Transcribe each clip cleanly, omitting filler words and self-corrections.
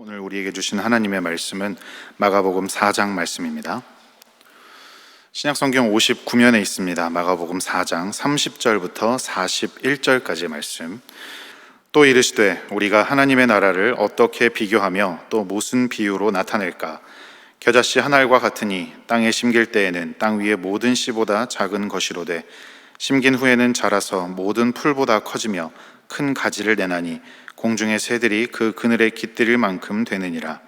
오늘 우리에게 주신 하나님의 말씀은 마가복음 4장 말씀입니다. 신약성경 59면에 있습니다. 마가복음 4장 30절부터 41절까지의 말씀. 또 이르시되 우리가 하나님의 나라를 어떻게 비교하며 또 무슨 비유로 나타낼까? 겨자씨 한 알과 같으니 땅에 심길 때에는 땅 위의 모든 씨보다 작은 것이로되 심긴 후에는 자라서 모든 풀보다 커지며 큰 가지를 내나니 공중의 새들이 그 그늘에 깃들일 만큼 되느니라.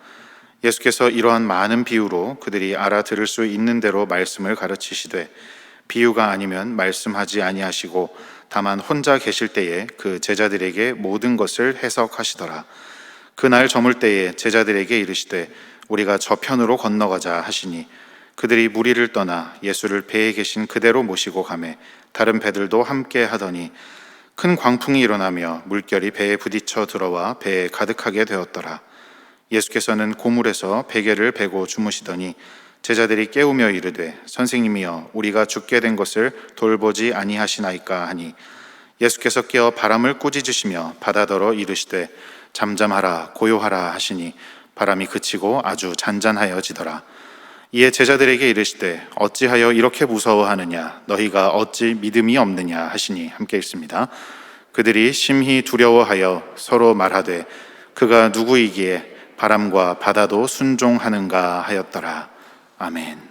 예수께서 이러한 많은 비유로 그들이 알아들을 수 있는 대로 말씀을 가르치시되 비유가 아니면 말씀하지 아니하시고 다만 혼자 계실 때에 그 제자들에게 모든 것을 해석하시더라. 그날 저물 때에 제자들에게 이르시되 우리가 저편으로 건너가자 하시니 그들이 무리를 떠나 예수를 배에 계신 그대로 모시고 가매 다른 배들도 함께 하더니 큰 광풍이 일어나며 물결이 배에 부딪혀 들어와 배에 가득하게 되었더라. 예수께서는 고물에서 베개를 베고 주무시더니 제자들이 깨우며 이르되 선생님이여 우리가 죽게 된 것을 돌보지 아니하시나이까 하니 예수께서 깨어 바람을 꾸짖으시며 바다더러 이르시되 잠잠하라 고요하라 하시니 바람이 그치고 아주 잔잔하여지더라. 이에 제자들에게 이르시되 어찌하여 이렇게 무서워하느냐 너희가 어찌 믿음이 없느냐 하시니 함께 읽습니다. 그들이 심히 두려워하여 서로 말하되 그가 누구이기에 바람과 바다도 순종하는가 하였더라. 아멘.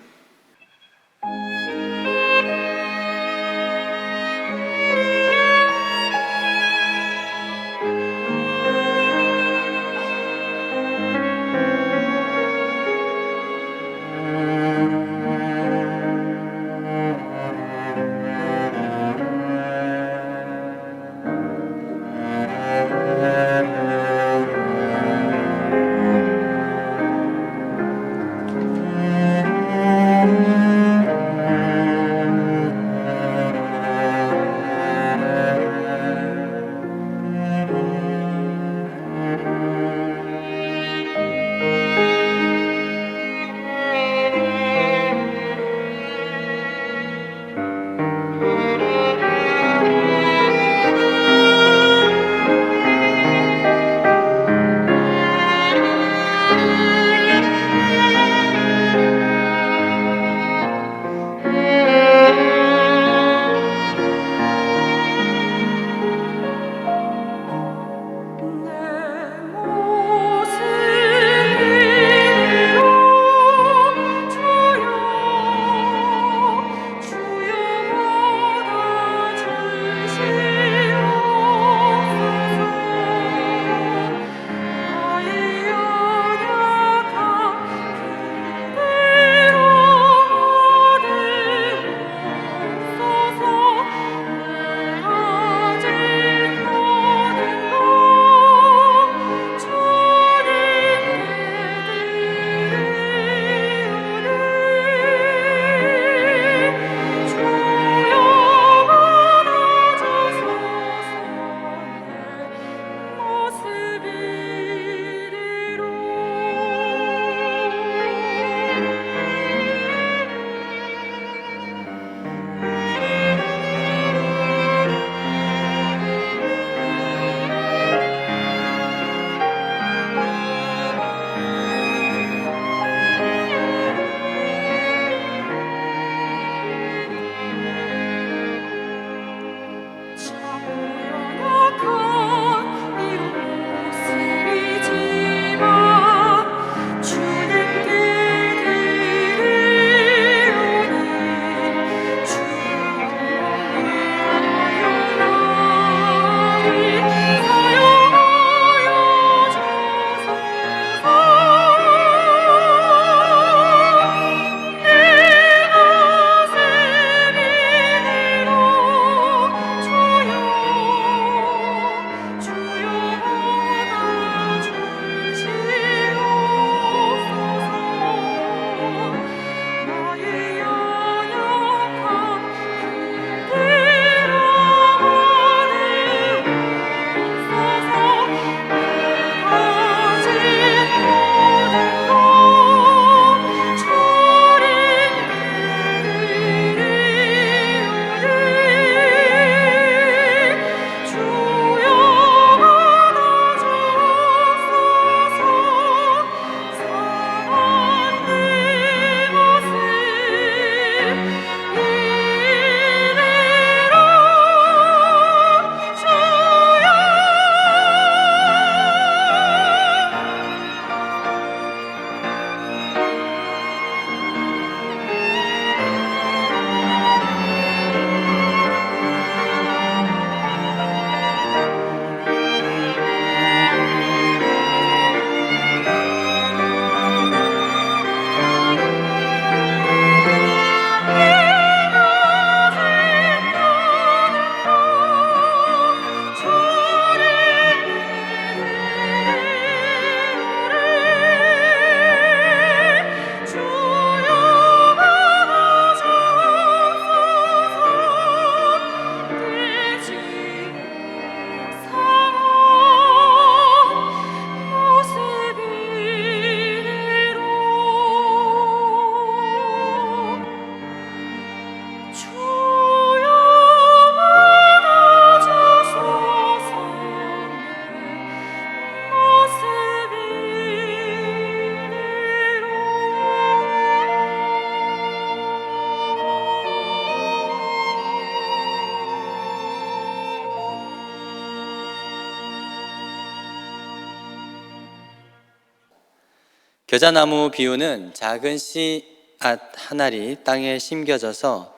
겨자나무 비유는 작은 씨앗 한 알이 땅에 심겨져서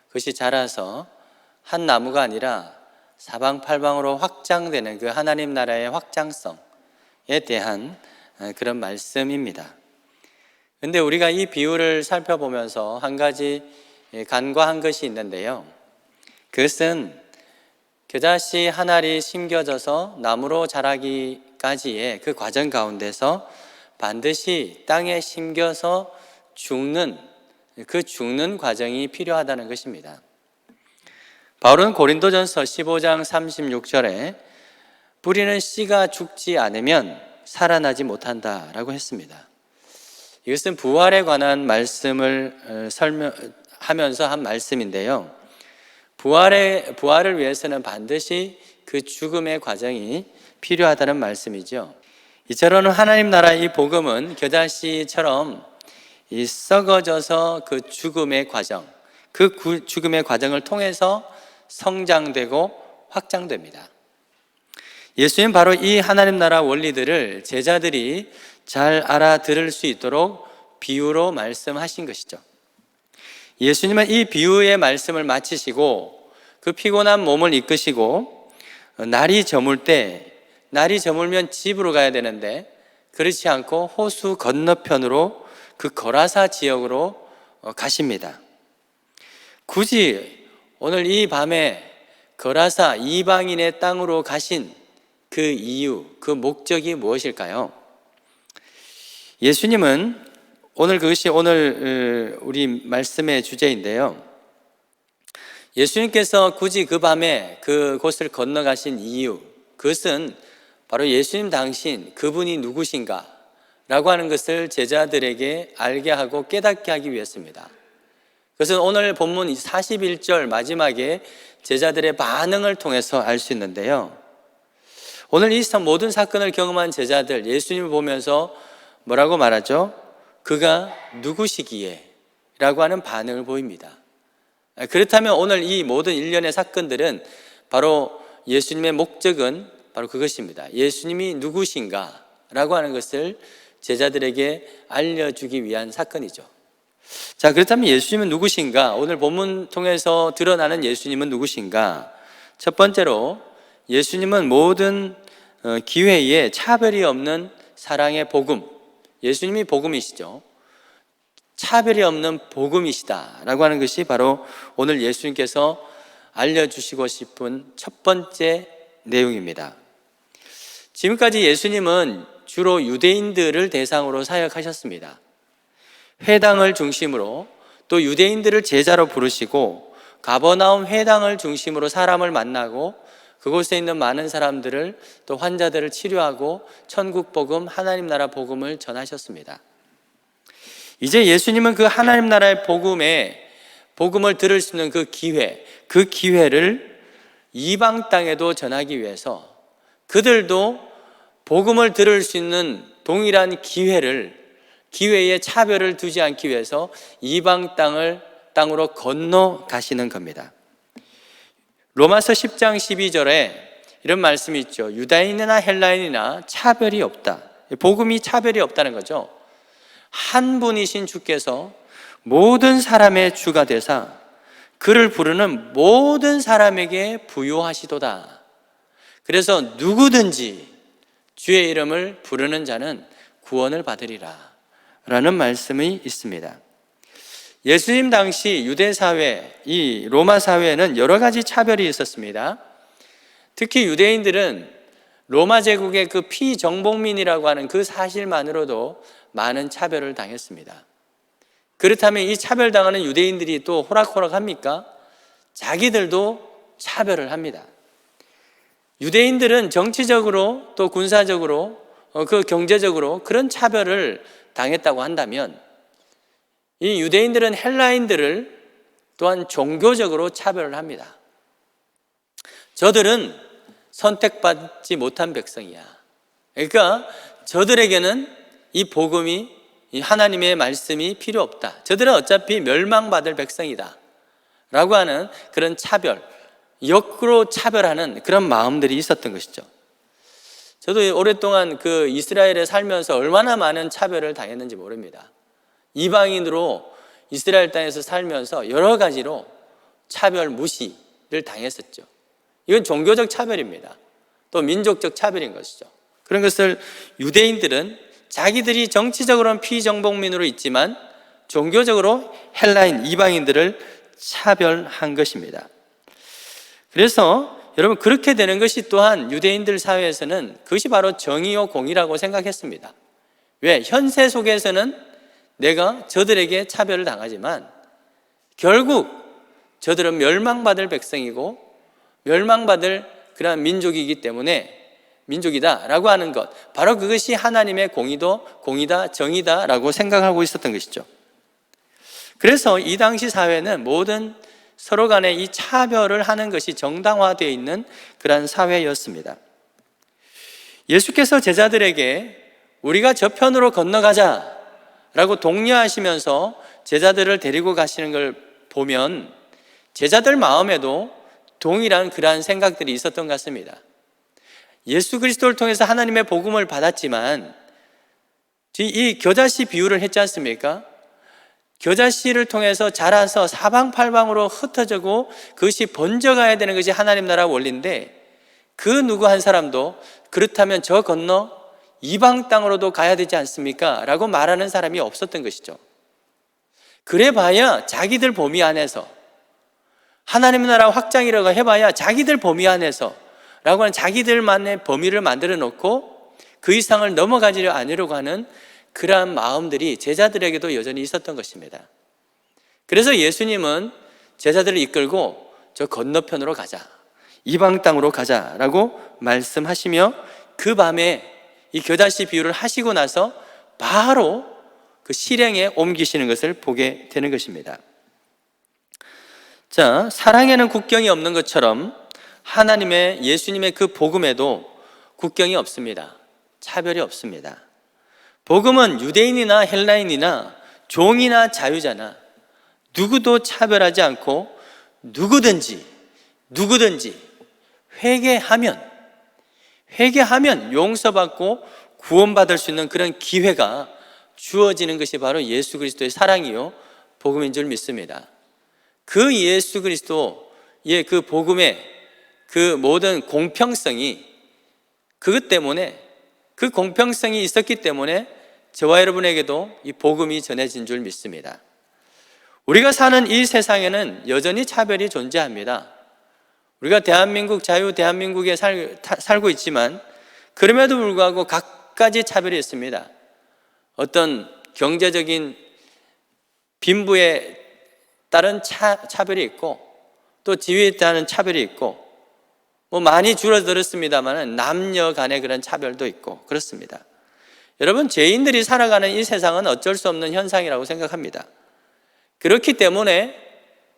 그것이 자라서 한 나무가 아니라 사방팔방으로 확장되는 그 하나님 나라의 확장성에 대한 그런 말씀입니다. 그런데 우리가 이 비유를 살펴보면서 한 가지 간과한 것이 있는데요, 그것은 겨자씨 한 알이 심겨져서 나무로 자라기까지의 그 과정 가운데서 반드시 땅에 심겨서 죽는 과정이 필요하다는 것입니다. 바울은 고린도전서 15장 36절에 뿌리는 씨가 죽지 않으면 살아나지 못한다라고 했습니다. 이것은 부활에 관한 말씀을 설명하면서 한 말씀인데요, 부활을 위해서는 반드시 그 죽음의 과정이 필요하다는 말씀이죠. 이처럼 하나님 나라의 이 복음은 겨자씨처럼 이 썩어져서 그 죽음의 과정, 죽음의 과정을 통해서 성장되고 확장됩니다. 예수님 바로 이 하나님 나라 원리들을 제자들이 잘 알아들을 수 있도록 비유로 말씀하신 것이죠. 예수님은 이 비유의 말씀을 마치시고 그 피곤한 몸을 이끄시고 날이 저물면 집으로 가야 되는데 그렇지 않고 호수 건너편으로 그 거라사 지역으로 가십니다. 굳이 오늘 이 밤에 거라사 이방인의 땅으로 가신 그 이유, 그 목적이 무엇일까요? 예수님은 그것이 오늘 우리 말씀의 주제인데요, 예수님께서 굳이 그 밤에 그곳을 건너가신 이유, 그것은 바로 예수님 당신 그분이 누구신가 라고 하는 것을 제자들에게 알게 하고 깨닫게 하기 위해서입니다. 그것은 오늘 본문 41절 마지막에 제자들의 반응을 통해서 알 수 있는데요, 오늘 이 모든 사건을 경험한 제자들, 예수님을 보면서 뭐라고 말하죠? 그가 누구시기에? 라고 하는 반응을 보입니다. 그렇다면 오늘 이 모든 일련의 사건들은 바로 예수님의 목적은 바로 그것입니다. 예수님이 누구신가? 라고 하는 것을 제자들에게 알려주기 위한 사건이죠. 자, 그렇다면 예수님은 누구신가? 오늘 본문 통해서 드러나는 예수님은 누구신가? 첫 번째로 예수님은 모든 기회에 차별이 없는 사랑의 복음, 예수님이 복음이시죠. 차별이 없는 복음이시다라고 하는 것이 바로 오늘 예수님께서 알려주시고 싶은 첫 번째 내용입니다. 지금까지 예수님은 주로 유대인들을 대상으로 사역하셨습니다. 회당을 중심으로 또 유대인들을 제자로 부르시고 가버나움 회당을 중심으로 사람을 만나고 그곳에 있는 많은 사람들을 또 환자들을 치료하고 천국 복음, 하나님 나라 복음을 전하셨습니다. 이제 예수님은 그 하나님 나라의 복음을 들을 수 있는 그 기회를 이방 땅에도 전하기 위해서 그들도 복음을 들을 수 있는 동일한 기회에 차별을 두지 않기 위해서 이방 땅으로 건너가시는 겁니다. 로마서 10장 12절에 이런 말씀이 있죠. 유다인이나 헬라인이나 차별이 없다. 복음이 차별이 없다는 거죠. 한 분이신 주께서 모든 사람의 주가 되사 그를 부르는 모든 사람에게 부요하시도다. 그래서 누구든지 주의 이름을 부르는 자는 구원을 받으리라 라는 말씀이 있습니다. 예수님 당시 유대 사회, 이 로마 사회에는 여러 가지 차별이 있었습니다. 특히 유대인들은 로마 제국의 그 피정복민이라고 하는 그 사실만으로도 많은 차별을 당했습니다. 그렇다면 이 차별당하는 유대인들이 또 호락호락합니까? 자기들도 차별을 합니다. 유대인들은 정치적으로 또 군사적으로 경제적으로 그런 차별을 당했다고 한다면 이 유대인들은 헬라인들을 또한 종교적으로 차별을 합니다. 저들은 선택받지 못한 백성이야. 그러니까 저들에게는 이 복음이, 이 하나님의 말씀이 필요 없다. 저들은 어차피 멸망받을 백성이다 라고 하는 그런 역으로 차별하는 그런 마음들이 있었던 것이죠. 저도 오랫동안 그 이스라엘에 살면서 얼마나 많은 차별을 당했는지 모릅니다. 이방인으로 이스라엘 땅에서 살면서 여러 가지로 차별 무시를 당했었죠. 이건 종교적 차별입니다. 또 민족적 차별인 것이죠. 그런 것을 유대인들은 자기들이 정치적으로는 피정복민으로 있지만 종교적으로 헬라인 이방인들을 차별한 것입니다. 그래서 여러분, 그렇게 되는 것이 또한 유대인들 사회에서는 그것이 바로 정의요 공의라고 생각했습니다. 왜? 현세 속에서는 내가 저들에게 차별을 당하지만 결국 저들은 멸망받을 백성이고 멸망받을 그러한 민족이기 때문에 민족이다라고 하는 것, 바로 그것이 하나님의 공의다, 정의다라고 생각하고 있었던 것이죠. 그래서 이 당시 사회는 모든 서로 간에 이 차별을 하는 것이 정당화되어 있는 그러한 사회였습니다. 예수께서 제자들에게 우리가 저편으로 건너가자라고 독려하시면서 제자들을 데리고 가시는 걸 보면 제자들 마음에도 동일한 그러한 생각들이 있었던 것 같습니다. 예수 그리스도를 통해서 하나님의 복음을 받았지만 이 겨자씨 비유를 했지 않습니까? 겨자씨를 통해서 자라서 사방팔방으로 흩어지고 그것이 번져가야 되는 것이 하나님 나라 원리인데, 그 누구 한 사람도 그렇다면 저 건너 이방 땅으로도 가야 되지 않습니까? 라고 말하는 사람이 없었던 것이죠. 그래봐야 자기들 범위 안에서, 하나님 나라 확장이라고 해봐야 자기들 범위 안에서 라고 하는 자기들만의 범위를 만들어 놓고 그 이상을 넘어가지 않으려고 하는 그러한 마음들이 제자들에게도 여전히 있었던 것입니다. 그래서 예수님은 제자들을 이끌고 저 건너편으로 가자, 이방 땅으로 가자라고 말씀하시며 그 밤에 이 겨자씨 비유를 하시고 나서 바로 그 실행에 옮기시는 것을 보게 되는 것입니다. 자, 사랑에는 국경이 없는 것처럼 하나님의 예수님의 그 복음에도 국경이 없습니다. 차별이 없습니다. 복음은 유대인이나 헬라인이나 종이나 자유자나 누구도 차별하지 않고 누구든지 회개하면 용서받고 구원받을 수 있는 그런 기회가 주어지는 것이 바로 예수 그리스도의 사랑이요 복음인 줄 믿습니다. 그 예수 그리스도의 그 복음의 그 모든 공평성이 그것 때문에, 그 공평성이 있었기 때문에 저와 여러분에게도 이 복음이 전해진 줄 믿습니다. 우리가 사는 이 세상에는 여전히 차별이 존재합니다. 우리가 대한민국에 살고 있지만 그럼에도 불구하고 갖가지 차별이 있습니다. 어떤 경제적인 빈부에 따른 차별이 있고, 또 지위에 따른 차별이 있고, 많이 줄어들었습니다만 남녀 간의 그런 차별도 있고 그렇습니다. 여러분, 죄인들이 살아가는 이 세상은 어쩔 수 없는 현상이라고 생각합니다. 그렇기 때문에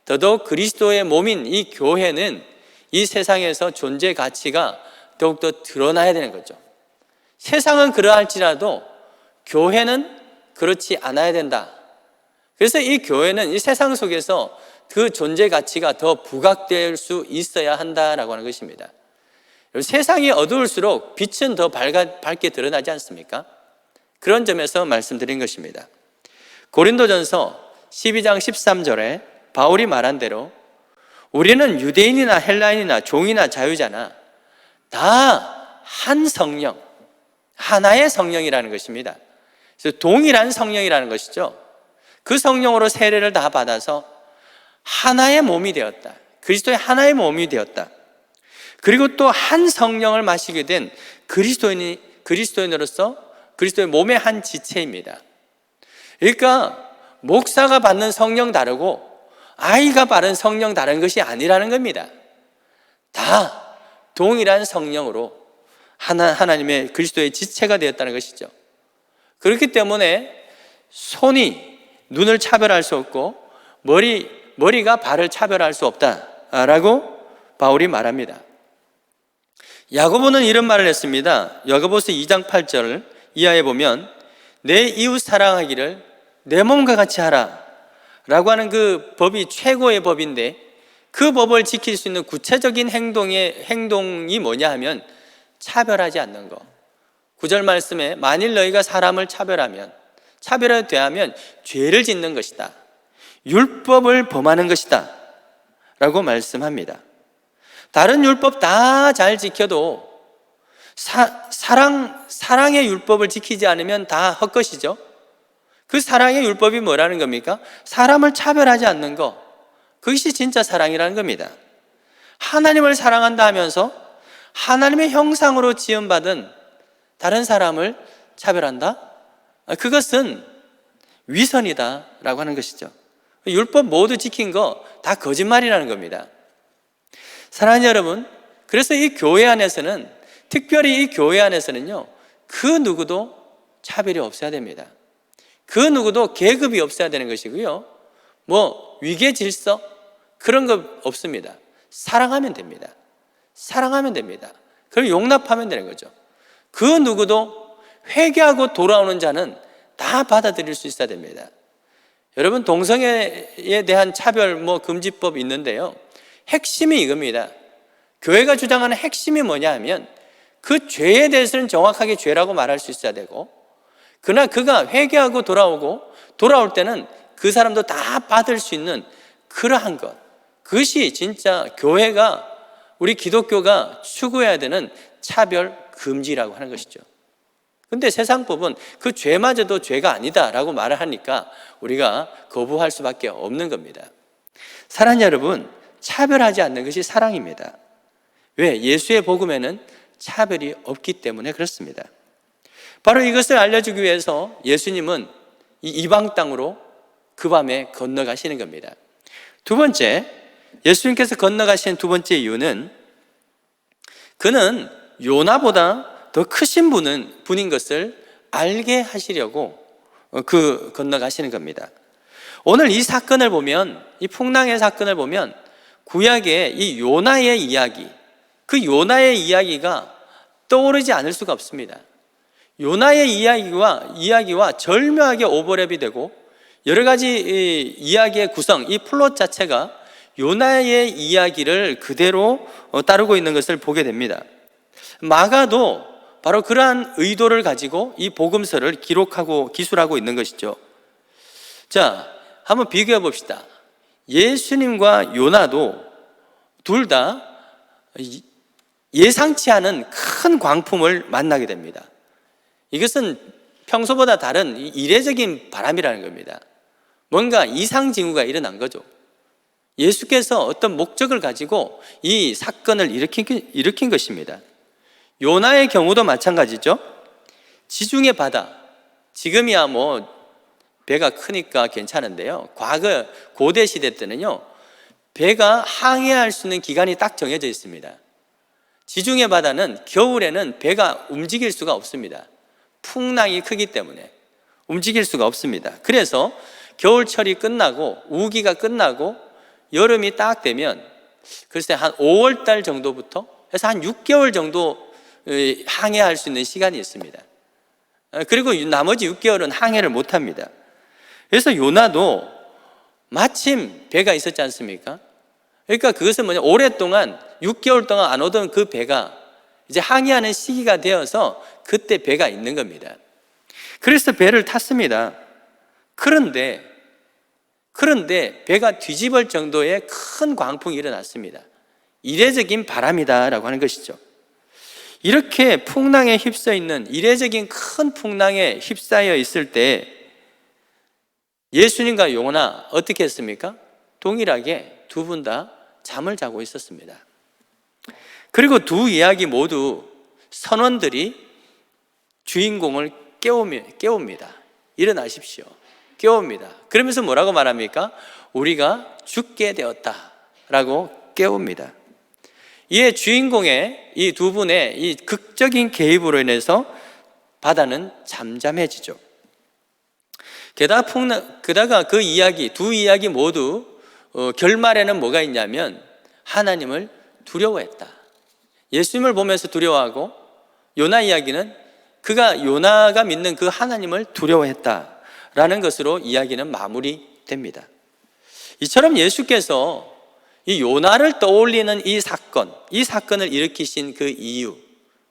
더더욱 그리스도의 몸인 이 교회는 이 세상에서 존재 가치가 더욱더 드러나야 되는 거죠. 세상은 그러할지라도 교회는 그렇지 않아야 된다. 그래서 이 교회는 이 세상 속에서 그 존재 가치가 더 부각될 수 있어야 한다라고 하는 것입니다. 세상이 어두울수록 빛은 더 밝게 드러나지 않습니까? 그런 점에서 말씀드린 것입니다. 고린도전서 12장 13절에 바울이 말한 대로 우리는 유대인이나 헬라인이나 종이나 자유자나 다 한 성령, 하나의 성령이라는 것입니다. 그래서 동일한 성령이라는 것이죠. 그 성령으로 세례를 다 받아서 하나의 몸이 되었다. 그리스도의 하나의 몸이 되었다. 그리고 또 한 성령을 마시게 된 그리스도인으로서 그리스도의 몸의 한 지체입니다. 그러니까 목사가 받는 성령 다르고 아이가 받은 성령 다른 것이 아니라는 겁니다. 다 동일한 성령으로 하나님의 그리스도의 지체가 되었다는 것이죠. 그렇기 때문에 손이 눈을 차별할 수 없고 머리가 발을 차별할 수 없다라고 바울이 말합니다. 야고보는 이런 말을 했습니다. 야고보서 2장 8절 이하에 보면 내 이웃 사랑하기를 내 몸과 같이 하라 라고 하는 그 법이 최고의 법인데, 그 법을 지킬 수 있는 구체적인 행동이 뭐냐 하면 차별하지 않는 것, 9절 말씀에 만일 너희가 사람을 차별하여 대하면 죄를 짓는 것이다, 율법을 범하는 것이다 라고 말씀합니다. 다른 율법 다 잘 지켜도 사랑의 율법을 지키지 않으면 다 헛것이죠. 그 사랑의 율법이 뭐라는 겁니까? 사람을 차별하지 않는 것, 그것이 진짜 사랑이라는 겁니다. 하나님을 사랑한다 하면서 하나님의 형상으로 지음받은 다른 사람을 차별한다? 그것은 위선이다 라고 하는 것이죠. 율법 모두 지킨 거 다 거짓말이라는 겁니다. 사랑하는 여러분, 그래서 이 교회 안에서는, 특별히 이 교회 안에서는요, 그 누구도 차별이 없어야 됩니다. 그 누구도 계급이 없어야 되는 것이고요, 뭐 위계 질서 그런 거 없습니다. 사랑하면 됩니다. 사랑하면 됩니다. 그걸 용납하면 되는 거죠. 그 누구도 회개하고 돌아오는 자는 다 받아들일 수 있어야 됩니다. 여러분, 동성애에 대한 차별 금지법 있는데요, 핵심이 이겁니다. 교회가 주장하는 핵심이 뭐냐 하면 그 죄에 대해서는 정확하게 죄라고 말할 수 있어야 되고, 그러나 그가 회개하고 돌아올 때는 그 사람도 다 받을 수 있는 그러한 것, 그것이 진짜 교회가, 우리 기독교가 추구해야 되는 차별 금지라고 하는 것이죠. 근데 세상법은 그 죄마저도 죄가 아니다라고 말을 하니까 우리가 거부할 수밖에 없는 겁니다. 사랑하는 여러분, 차별하지 않는 것이 사랑입니다. 왜? 예수의 복음에는 차별이 없기 때문에 그렇습니다. 바로 이것을 알려주기 위해서 예수님은 이 이방 땅으로 그 밤에 건너가시는 겁니다. 두 번째, 예수님께서 건너가신 두 번째 이유는 그는 요나보다 더 크신 분인 것을 알게 하시려고 건너가시는 겁니다. 오늘 이 사건을 보면, 이 풍랑의 사건을 보면 구약의 이 요나의 이야기, 그 요나의 이야기가 떠오르지 않을 수가 없습니다. 요나의 이야기와 절묘하게 오버랩이 되고 여러 가지 이야기의 구성, 이 플롯 자체가 요나의 이야기를 그대로 따르고 있는 것을 보게 됩니다. 마가도 바로 그러한 의도를 가지고 이 복음서를 기록하고 기술하고 있는 것이죠. 자, 한번 비교해 봅시다. 예수님과 요나도 둘 다 예상치 않은 큰 광풍을 만나게 됩니다. 이것은 평소보다 다른 이례적인 바람이라는 겁니다. 뭔가 이상징후가 일어난 거죠. 예수께서 어떤 목적을 가지고 이 사건을 일으킨 것입니다. 요나의 경우도 마찬가지죠. 지중해 바다, 지금이야 배가 크니까 괜찮은데요, 과거 고대 시대 때는요, 배가 항해할 수 있는 기간이 딱 정해져 있습니다. 지중해 바다는 겨울에는 배가 움직일 수가 없습니다. 풍랑이 크기 때문에 움직일 수가 없습니다. 그래서 겨울철이 끝나고 우기가 끝나고 여름이 딱 되면 글쎄 한 5월 달 정도부터 해서 한 6개월 정도 항해할 수 있는 시간이 있습니다. 그리고 나머지 6개월은 항해를 못합니다. 그래서 요나도 마침 배가 있었지 않습니까? 그러니까 그것은 오랫동안 6개월 동안 안 오던 그 배가 이제 항해하는 시기가 되어서 그때 배가 있는 겁니다. 그래서 배를 탔습니다. 그런데 배가 뒤집을 정도의 큰 광풍이 일어났습니다. 이례적인 바람이다라고 하는 것이죠. 이렇게 풍랑에 휩싸여 있는, 이례적인 큰 풍랑에 휩싸여 있을 때 예수님과 요나 어떻게 했습니까? 동일하게 두 분 다 잠을 자고 있었습니다. 그리고 두 이야기 모두 선원들이 주인공을 깨웁니다. 일어나십시오. 깨웁니다. 그러면서 뭐라고 말합니까? 우리가 죽게 되었다 라고 깨웁니다. 이에 주인공의 이 두 분의 이 극적인 개입으로 인해서 바다는 잠잠해지죠. 게다가 그 이야기, 두 이야기 모두 결말에는 뭐가 있냐면 하나님을 두려워했다. 예수님을 보면서 두려워하고, 요나 이야기는 요나가 믿는 그 하나님을 두려워했다라는 것으로 이야기는 마무리됩니다. 이처럼 예수께서 이 요나를 떠올리는 이 사건을 일으키신 그 이유,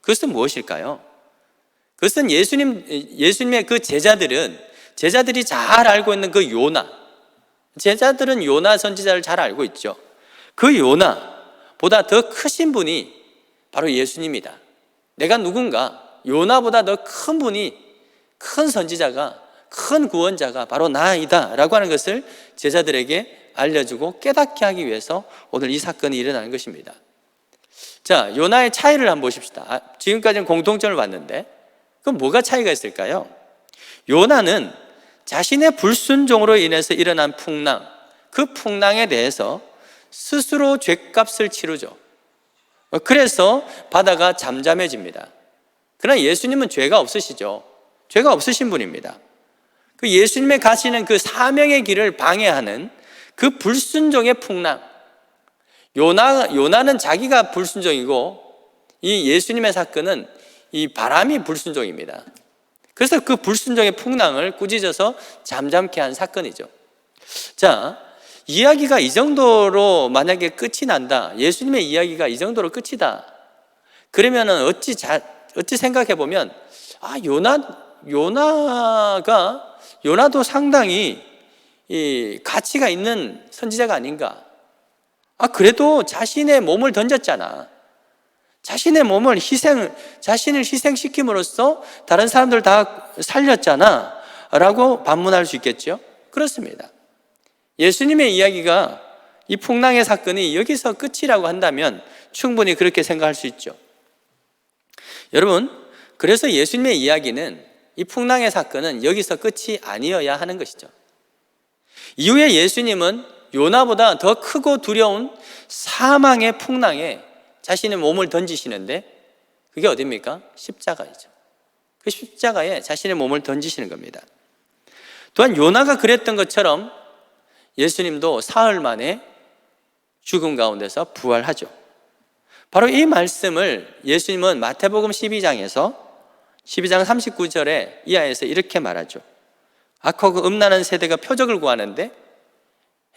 그것은 무엇일까요? 그것은 예수님의 그 제자들이 잘 알고 있는 그 요나, 제자들은 요나 선지자를 잘 알고 있죠. 그 요나보다 더 크신 분이 바로 예수님이다. 내가 누군가, 요나보다 더 큰 분이, 큰 선지자가, 큰 구원자가 바로 나이다 라고 하는 것을 제자들에게 알려주고 깨닫게 하기 위해서 오늘 이 사건이 일어나는 것입니다. 자, 요나의 차이를 한번 보십시다. 지금까지는 공통점을 봤는데 그럼 뭐가 차이가 있을까요? 요나는 자신의 불순종으로 인해서 일어난 풍랑, 그 풍랑에 대해서 스스로 죗값을 치르죠. 그래서 바다가 잠잠해집니다. 그러나 예수님은 죄가 없으시죠. 죄가 없으신 분입니다. 그 예수님의 가시는 그 사명의 길을 방해하는 그 불순종의 풍랑, 요나는 자기가 불순종이고 이 예수님의 사건은 이 바람이 불순종입니다. 그래서 그 불순종의 풍랑을 꾸짖어서 잠잠케 한 사건이죠. 자, 이야기가 이 정도로 만약에 끝이 난다, 예수님의 이야기가 이 정도로 끝이다, 그러면은 어찌 생각해 보면 요나도 상당히 이 가치가 있는 선지자가 아닌가. 그래도 자신의 몸을 던졌잖아. 자신을 희생시킴으로써 다른 사람들 다 살렸잖아 라고 반문할 수 있겠죠. 그렇습니다. 예수님의 이야기가, 이 풍랑의 사건이 여기서 끝이라고 한다면 충분히 그렇게 생각할 수 있죠. 여러분, 그래서 예수님의 이야기는, 이 풍랑의 사건은 여기서 끝이 아니어야 하는 것이죠. 이후에 예수님은 요나보다 더 크고 두려운 사망의 풍랑에 자신의 몸을 던지시는데, 그게 어디입니까? 십자가이죠. 그 십자가에 자신의 몸을 던지시는 겁니다. 또한 요나가 그랬던 것처럼 예수님도 사흘 만에 죽음 가운데서 부활하죠. 바로 이 말씀을 예수님은 마태복음 12장 39절에 이하에서 이렇게 말하죠. 악하고 음란한 세대가 표적을 구하는데,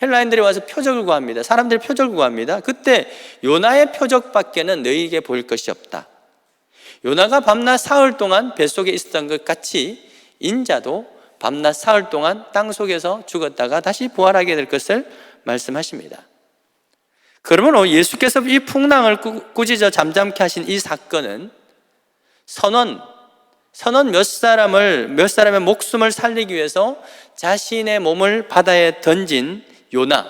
헬라인들이 와서 표적을 구합니다. 사람들이 표적을 구합니다. 그때 요나의 표적밖에는 너희에게 보일 것이 없다. 요나가 밤낮 사흘 동안 뱃속에 있었던 것 같이 인자도 밤낮 사흘 동안 땅속에서 죽었다가 다시 부활하게 될 것을 말씀하십니다. 그러므로 예수께서 이 풍랑을 꾸짖어 잠잠케 하신 이 사건은 선원 몇 사람의 목숨을 살리기 위해서 자신의 몸을 바다에 던진 요나,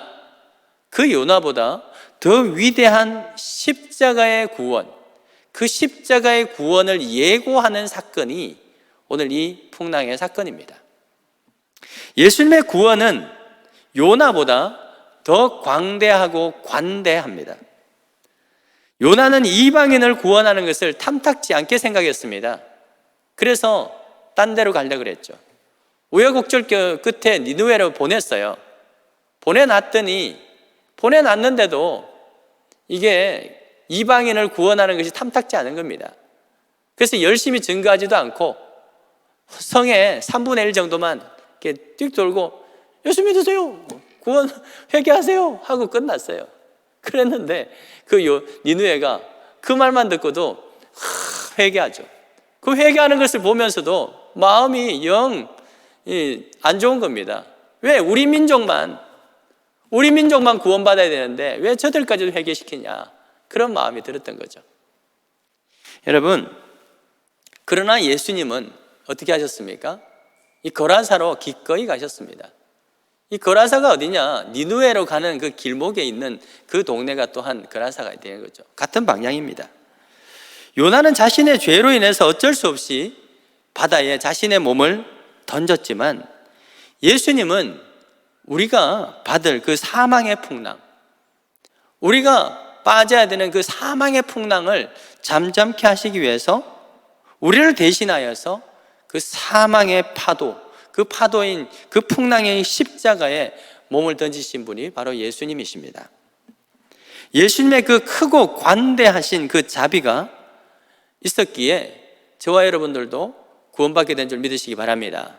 그 요나보다 더 위대한 십자가의 구원, 그 십자가의 구원을 예고하는 사건이 오늘 이 풍랑의 사건입니다. 예수님의 구원은 요나보다 더 광대하고 관대합니다. 요나는 이방인을 구원하는 것을 탐탁지 않게 생각했습니다. 그래서 딴 데로 가려고 그랬죠. 우여곡절 끝에 니느웨로 보냈어요. 보내놨는데도 이게 이방인을 구원하는 것이 탐탁지 않은 겁니다. 그래서 열심히 증거하지도 않고 성의 3분의 1 정도만 이렇게 띡 돌고 예수 믿으세요, 구원 회개하세요 하고 끝났어요. 그랬는데 그 니느웨가 그 말만 듣고도 회개하죠. 그 회개하는 것을 보면서도 마음이 영 안 좋은 겁니다. 왜 우리 민족만 구원받아야 되는데 왜 저들까지도 회개시키냐, 그런 마음이 들었던 거죠. 여러분, 그러나 예수님은 어떻게 하셨습니까? 이 거라사로 기꺼이 가셨습니다. 이 거라사가 어디냐? 니느웨로 가는 그 길목에 있는 그 동네가 또한 거라사가 되는 거죠. 같은 방향입니다. 요나는 자신의 죄로 인해서 어쩔 수 없이 바다에 자신의 몸을 던졌지만, 예수님은 우리가 받을 그 사망의 풍랑, 우리가 빠져야 되는 그 사망의 풍랑을 잠잠케 하시기 위해서 우리를 대신하여서 그 사망의 파도, 그 파도인 그 풍랑의 십자가에 몸을 던지신 분이 바로 예수님이십니다. 예수님의 그 크고 관대하신 그 자비가 있었기에 저와 여러분들도 구원받게 된 줄 믿으시기 바랍니다.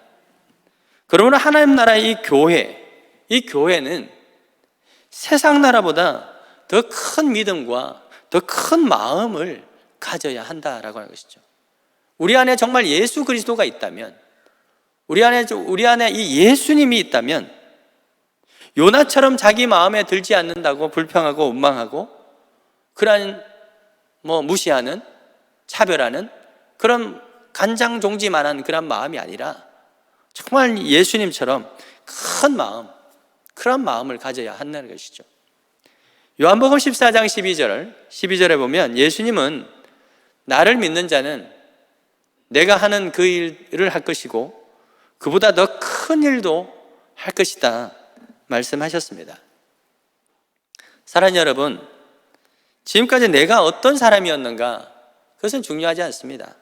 그러므로 하나님 나라의 이 교회는 세상 나라보다 더 큰 믿음과 더 큰 마음을 가져야 한다라고 하는 것이죠. 우리 안에 정말 예수 그리스도가 있다면, 우리 안에 이 예수님이 있다면 요나처럼 자기 마음에 들지 않는다고 불평하고 원망하고 그러한 무시하는, 차별하는 그런 간장종지만한 그런 마음이 아니라 정말 예수님처럼 큰 마음, 그런 마음을 가져야 한다는 것이죠. 요한복음 14장 12절에 보면 예수님은 나를 믿는 자는 내가 하는 그 일을 할 것이고 그보다 더 큰 일도 할 것이다 말씀하셨습니다. 사랑하는 여러분, 지금까지 내가 어떤 사람이었는가 그것은 중요하지 않습니다.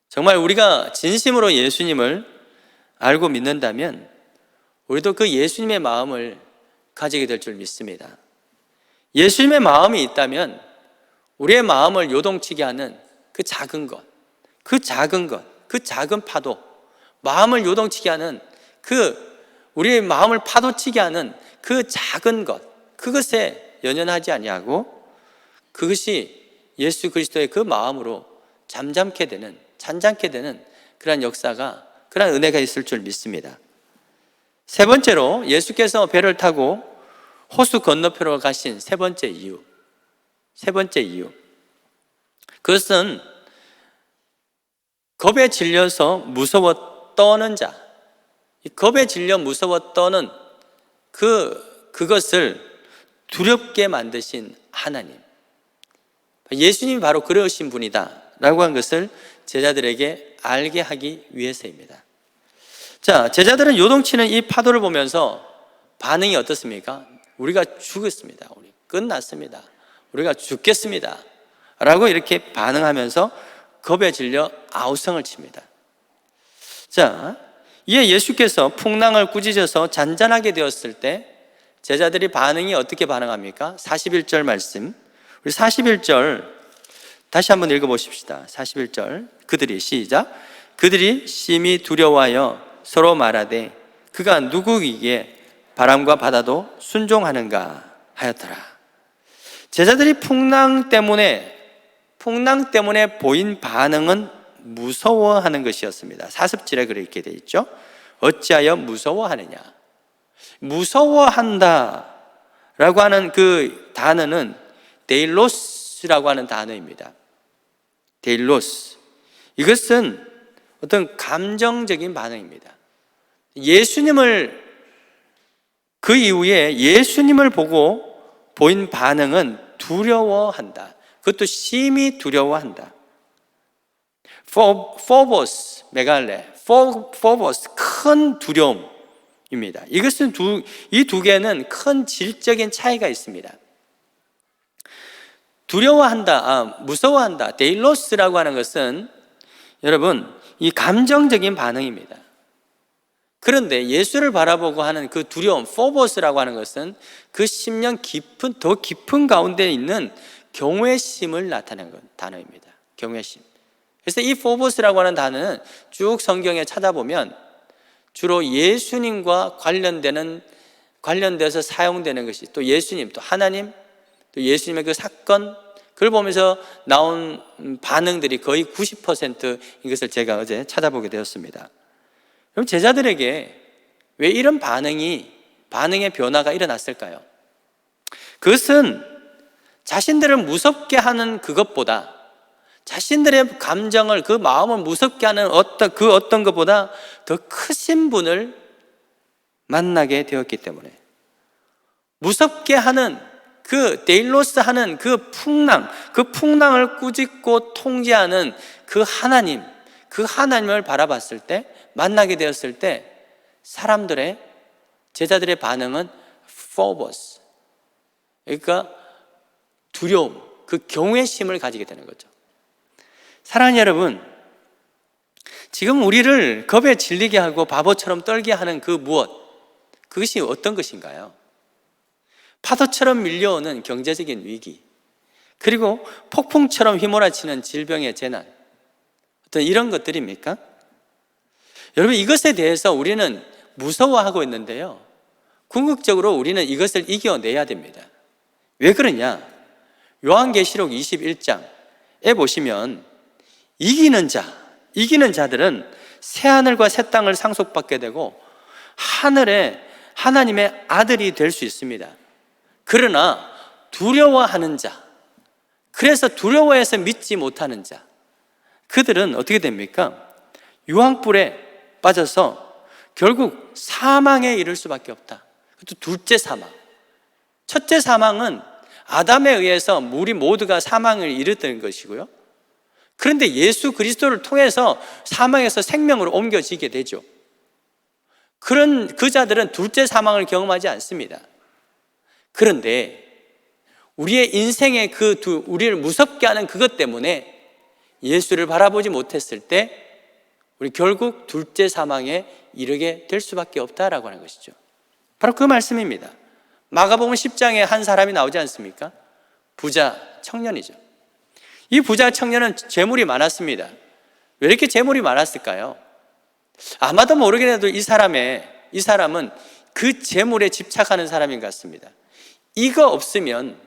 정말 우리가 진심으로 예수님을 알고 믿는다면 우리도 그 예수님의 마음을 가지게 될 줄 믿습니다. 예수님의 마음이 있다면 우리의 마음을 요동치게 하는 그 작은 것, 그 작은 파도, 마음을 요동치게 하는 우리의 마음을 파도치게 하는 그 작은 것, 그것에 연연하지 아니하고 그것이 예수 그리스도의 그 마음으로 잠잠케 되는, 찬잠케 되는 그러한 역사가, 그러한 은혜가 있을 줄 믿습니다. 세 번째로 예수께서 배를 타고 호수 건너편으로 가신 세 번째 이유, 그것은 겁에 질려서 무서워 떠는 자, 이 겁에 질려 무서워 떠는 그것을 두렵게 만드신 하나님, 예수님이 바로 그러신 분이다 라고 한 것을 제자들에게 알게 하기 위해서입니다. 자, 제자들은 요동치는 이 파도를 보면서 반응이 어떻습니까? 우리가 죽었습니다. 우리 끝났습니다. 우리가 죽겠습니다 라고 이렇게 반응하면서 겁에 질려 아우성을 칩니다. 자, 이에 예수께서 풍랑을 꾸짖어서 잔잔하게 되었을 때 제자들이 반응이 어떻게 반응합니까? 41절 말씀, 우리 41절 다시 한번 읽어보십시다. 41절, 시작. 그들이 심히 두려워하여 서로 말하되 그가 누구이기에 바람과 바다도 순종하는가 하였더라. 제자들이 풍랑 때문에 보인 반응은 무서워하는 것이었습니다. 사습절에 그렇게 되어 있죠. 어찌하여 무서워하느냐. 무서워한다 라고 하는 그 단어는 데일로스라고 하는 단어입니다. 데일로스. 이것은 어떤 감정적인 반응입니다. 그 이후에 예수님을 보고 보인 반응은 두려워한다. 그것도 심히 두려워한다. 포보스, 메갈레, 포보스, 큰 두려움입니다. 이것은 이 두 개는 큰 질적인 차이가 있습니다. 무서워한다, 데일로스라고 하는 것은 여러분, 이 감정적인 반응입니다. 그런데 예수를 바라보고 하는 그 두려움, 포보스라고 하는 것은 그 심령 더 깊은 가운데 있는 경외심을 나타내는 단어입니다. 경외심. 그래서 이 포보스라고 하는 단어는 쭉 성경에 찾아보면 주로 예수님과 관련돼서 사용되는 것이, 또 예수님, 또 하나님, 또 예수님의 그 사건, 그걸 보면서 나온 반응들이 거의 90%인 것을 제가 어제 찾아보게 되었습니다. 그럼 제자들에게 왜 이런 반응의 변화가 일어났을까요? 그것은 자신들을 무섭게 하는 그것보다, 자신들의 감정을, 그 마음을 무섭게 하는 어떤 것보다 더 크신 분을 만나게 되었기 때문에, 무섭게 하는 그 데일로스 하는 그 풍랑을 꾸짖고 통제하는 그 하나님을 바라봤을 때, 만나게 되었을 때 제자들의 반응은 포보스, 그러니까 두려움, 그 경외심을 가지게 되는 거죠. 사랑하는 여러분, 지금 우리를 겁에 질리게 하고 바보처럼 떨게 하는 그것이 어떤 것인가요? 파도처럼 밀려오는 경제적인 위기, 그리고 폭풍처럼 휘몰아치는 질병의 재난, 어떤 이런 것들입니까? 여러분, 이것에 대해서 우리는 무서워하고 있는데요, 궁극적으로 우리는 이것을 이겨내야 됩니다. 왜 그러냐? 요한계시록 21장에 보시면 이기는 자들은 새하늘과 새 땅을 상속받게 되고 하늘에 하나님의 아들이 될 수 있습니다. 그러나 두려워하는 자, 그래서 두려워해서 믿지 못하는 자, 그들은 어떻게 됩니까? 유황불에 빠져서 결국 사망에 이를 수밖에 없다. 그것도 둘째 사망. 첫째 사망은 아담에 의해서 우리 모두가 사망을 이르던 것이고요. 그런데 예수 그리스도를 통해서 사망에서 생명으로 옮겨지게 되죠. 그런 그 자들은 둘째 사망을 경험하지 않습니다. 그런데 우리의 인생의 우리를 무섭게 하는 그것 때문에 예수를 바라보지 못했을 때 우리 결국 둘째 사망에 이르게 될 수밖에 없다라고 하는 것이죠. 바로 그 말씀입니다. 마가복음 10장에 한 사람이 나오지 않습니까? 부자 청년이죠. 이 부자 청년은 재물이 많았습니다. 왜 이렇게 재물이 많았을까요? 아마도 모르긴 해도 이 사람은 그 재물에 집착하는 사람인 것 같습니다. 이거 없으면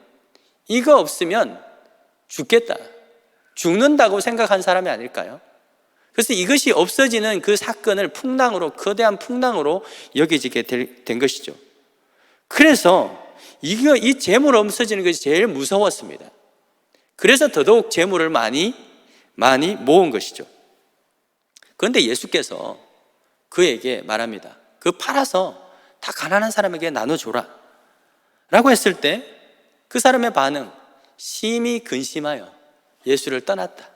죽겠다, 죽는다고 생각한 사람이 아닐까요? 그래서 이것이 없어지는 그 사건을 거대한 풍랑으로 여겨지게 된 것이죠. 그래서 이 재물 없어지는 것이 제일 무서웠습니다. 그래서 더더욱 재물을 많이 모은 것이죠. 그런데 예수께서 그에게 말합니다. 그 팔아서 다 가난한 사람에게 나눠줘라 라고 했을 때 그 사람의 반응, 심히 근심하여 예수를 떠났다.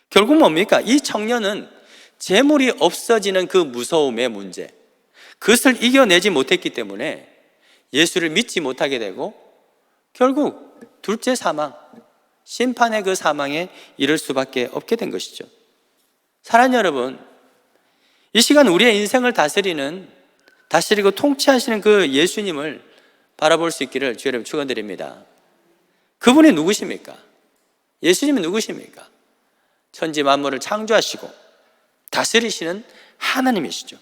결국 뭡니까? 이 청년은 재물이 없어지는 그 무서움의 문제, 그것을 이겨내지 못했기 때문에 예수를 믿지 못하게 되고 결국 둘째 사망, 심판의 그 사망에 이를 수밖에 없게 된 것이죠. 사랑하는 여러분, 이 시간 우리의 인생을 다스리고 통치하시는 그 예수님을 바라볼 수 있기를 주 여러분 축원드립니다. 그분이 누구십니까? 예수님이 누구십니까? 천지 만물을 창조하시고 다스리시는 하나님이시죠.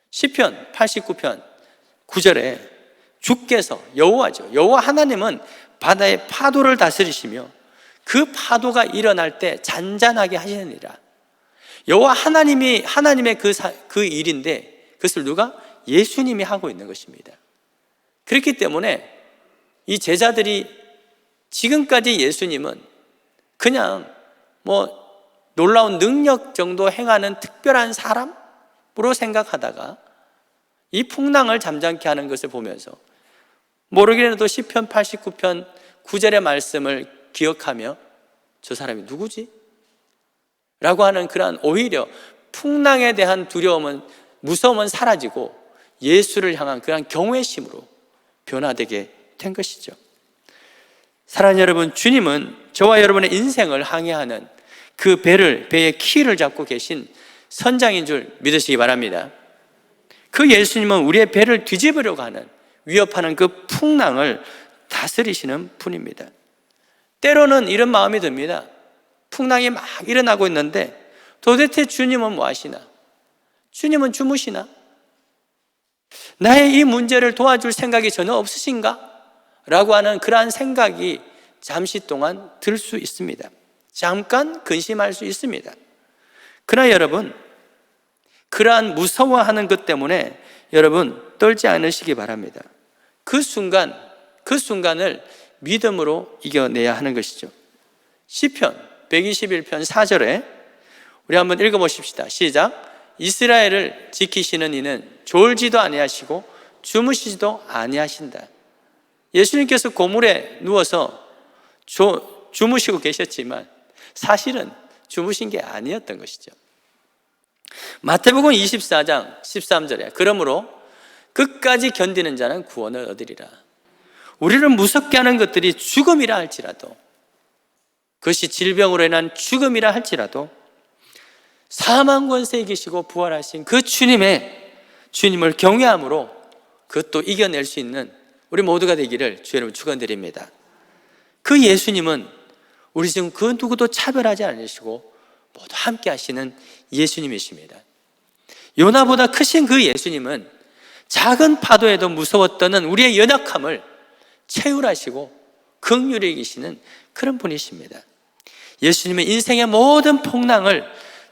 시편 89편 9절에 주께서 여호와죠. 여호와 하나님은 바다의 파도를 다스리시며 그 파도가 일어날 때 잔잔하게 하시느니라. 여호와 하나님의 그 일인데 그것을 누가? 예수님이 하고 있는 것입니다. 그렇기 때문에 이 제자들이 지금까지 예수님은 그냥 놀라운 능력 정도 행하는 특별한 사람으로 생각하다가 이 풍랑을 잠잠케 하는 것을 보면서 모르겠는데 시편 89편 9절의 말씀을 기억하며 저 사람이 누구지? 라고 하는 그러한 오히려 풍랑에 대한 무서움은 사라지고 예수를 향한 그러한 경외심으로 변화되게 된 것이죠. 사랑하는 여러분, 주님은 저와 여러분의 인생을 항해하는 그 배의 키를 잡고 계신 선장인 줄 믿으시기 바랍니다. 그 예수님은 우리의 배를 뒤집으려고 하는 위협하는 그 풍랑을 다스리시는 분입니다. 때로는 이런 마음이 듭니다. 풍랑이 막 일어나고 있는데 도대체 주님은 뭐 하시나? 주님은 주무시나? 나의 이 문제를 도와줄 생각이 전혀 없으신가? 라고 하는 그러한 생각이 잠시 동안 들 수 있습니다. 잠깐 근심할 수 있습니다. 그러나 여러분, 그러한 무서워하는 것 때문에 여러분 떨지 않으시기 바랍니다. 그 순간을 믿음으로 이겨내야 하는 것이죠. 시편 121편 4절에 우리 한번 읽어보십시다. 시작. 이스라엘을 지키시는 이는 졸지도 아니하시고 주무시지도 아니하신다. 예수님께서 고물에 누워서 주무시고 계셨지만 사실은 주무신 게 아니었던 것이죠. 마태복음 24장 13절에 그러므로 끝까지 견디는 자는 구원을 얻으리라. 우리를 무섭게 하는 것들이 죽음이라 할지라도, 그것이 질병으로 인한 죽음이라 할지라도 사망 권세에 이기시고 부활하신 그 주님을 경외함으로 그것도 이겨낼 수 있는 우리 모두가 되기를 주 여러분 축원드립니다. 그 예수님은 우리 지금 그 누구도 차별하지 않으시고 모두 함께 하시는 예수님이십니다. 요나보다 크신 그 예수님은 작은 파도에도 무서웠던 우리의 연약함을 채울하시고 긍휼히 여기시는 그런 분이십니다. 예수님의 인생의 모든 풍랑을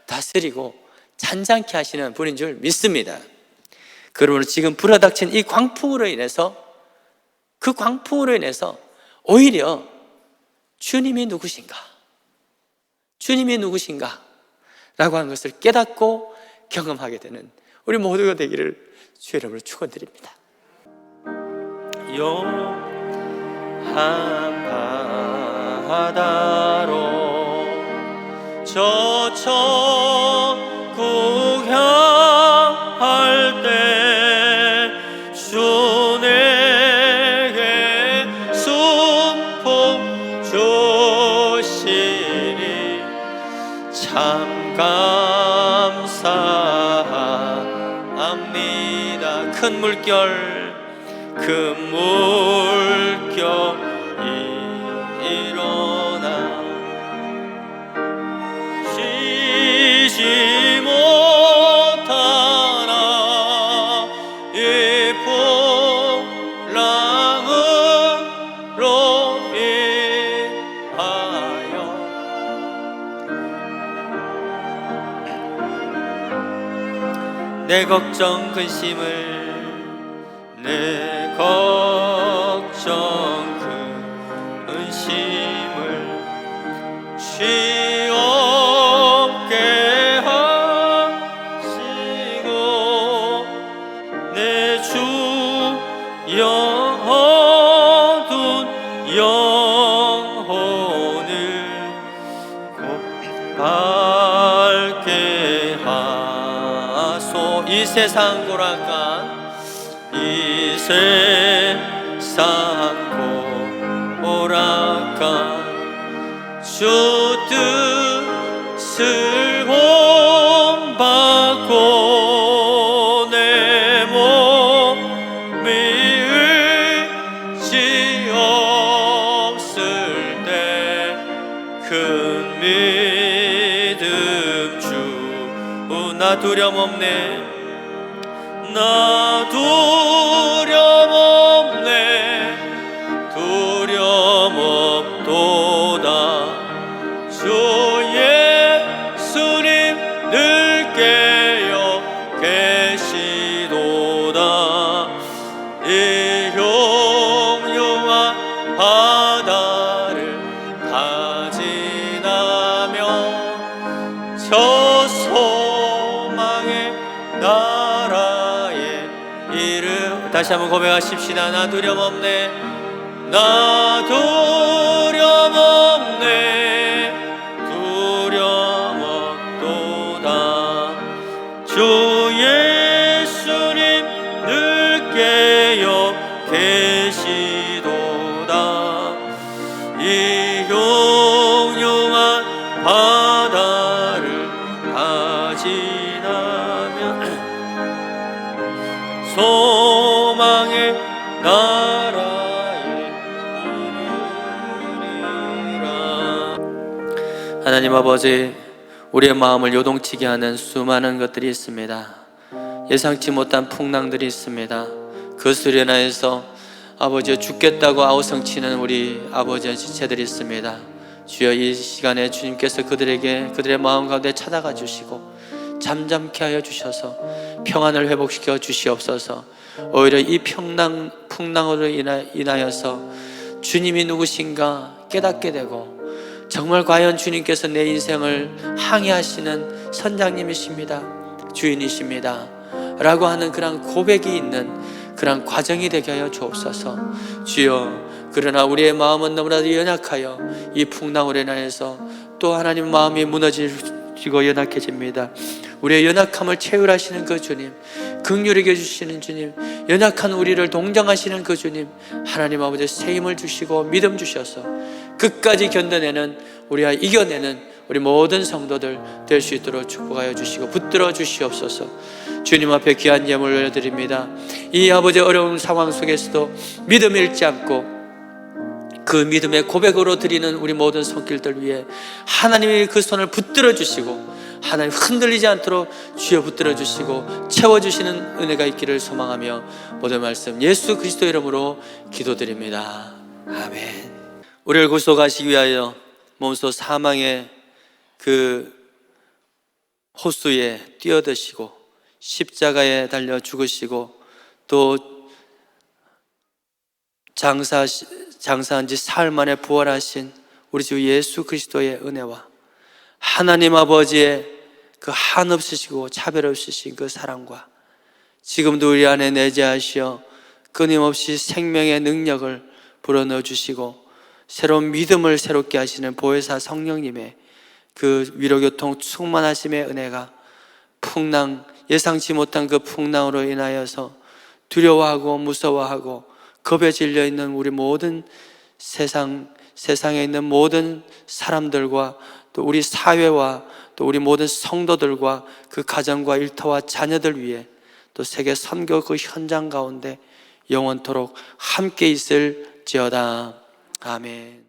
다스리고 잔잔케 하시는 분인 줄 믿습니다. 그러므로 지금 불어닥친 이 광풍으로 인해서, 그 광풍으로 인해서 오히려 주님이 누구신가? 주님이 누구신가? 라고 하는 것을 깨닫고 경험하게 되는 우리 모두가 되기를 주의 이름으로 축원드립니다. 용한 바다로 저쳐 구향할 때 주 내게 순풍 주시니 참 감사합니다. 큰 물결, 큰 물결이 일어나 쉬지 못하나 이 풍랑으로 인하여 내 걱정 근심을, 내 걱정 근심을 쉬없게 하시고 내 주 어두운 영혼을 밝게 하소. 이 세상 고락간, 이 세상 고락간 주 뜻을 본받고 내 몸이 의지 없을 때 큰 믿음 주 나 두려움 없네, 나 두려움 없네, 두려움 없도다. 주 예수님 늘 깨어 계시도다. 이 용용한 바다를 다 지나며 저 소망의 나라에 다시 한번 고백하십시다. 나 두려움 없네, 나 두려움 없네, 두려움 없도다. 주 예수님 늘 깨어 계시도다. 이 용용한 바다를 다 지나면 소망의 나라에 이르리라. 하나님 아버지, 우리의 마음을 요동치게 하는 수많은 것들이 있습니다. 예상치 못한 풍랑들이 있습니다. 그것으로 인하여서 아버지 죽겠다고 아우성치는 우리 아버지의 지체들이 있습니다. 주여, 이 시간에 주님께서 그들의 마음 가운데 찾아가 주시고 잠잠케 하여 주셔서 평안을 회복시켜 주시옵소서. 오히려 이 풍랑으로 인하여서 주님이 누구신가 깨닫게 되고, 정말 과연 주님께서 내 인생을 항해하시는 선장님이십니다, 주인이십니다 라고 하는 그런 고백이 있는 그런 과정이 되게 하여 주옵소서. 주여, 그러나 우리의 마음은 너무나도 연약하여 이 풍랑으로 인하여서 또 하나님 마음이 무너지고 연약해집니다. 우리의 연약함을 채울하시는 그 주님, 긍휼히 여겨주시는 주님, 연약한 우리를 동정하시는 그 주님, 하나님 아버지 새 힘을 주시고 믿음 주셔서 끝까지 견뎌내는, 우리와 이겨내는 우리 모든 성도들 될 수 있도록 축복하여 주시고 붙들어 주시옵소서. 주님 앞에 귀한 예물을 올려드립니다. 이 아버지 어려운 상황 속에서도 믿음 잃지 않고 그 믿음의 고백으로 드리는 우리 모든 손길들 위해 하나님이 그 손을 붙들어 주시고, 하나님 흔들리지 않도록 주여 붙들어 주시고 채워주시는 은혜가 있기를 소망하며 모든 말씀 예수 그리스도 이름으로 기도드립니다. 아멘. 우리를 구속하시기 위하여 몸소 사망의 그 호수에 뛰어드시고 십자가에 달려 죽으시고 또 장사한 지 사흘 만에 부활하신 우리 주 예수 그리스도의 은혜와 하나님 아버지의 그 한없으시고 차별 없으신 그 사랑과 지금도 우리 안에 내재하시어 끊임없이 생명의 능력을 불어넣어 주시고 새로운 믿음을 새롭게 하시는 보혜사 성령님의 그 위로교통 충만하심의 은혜가 예상치 못한 그 풍랑으로 인하여서 두려워하고 무서워하고 겁에 질려 있는 우리 모든 세상에 있는 모든 사람들과 또 우리 사회와 또 우리 모든 성도들과 그 가정과 일터와 자녀들 위해 또 세계 선교 그 현장 가운데 영원토록 함께 있을지어다. 아멘.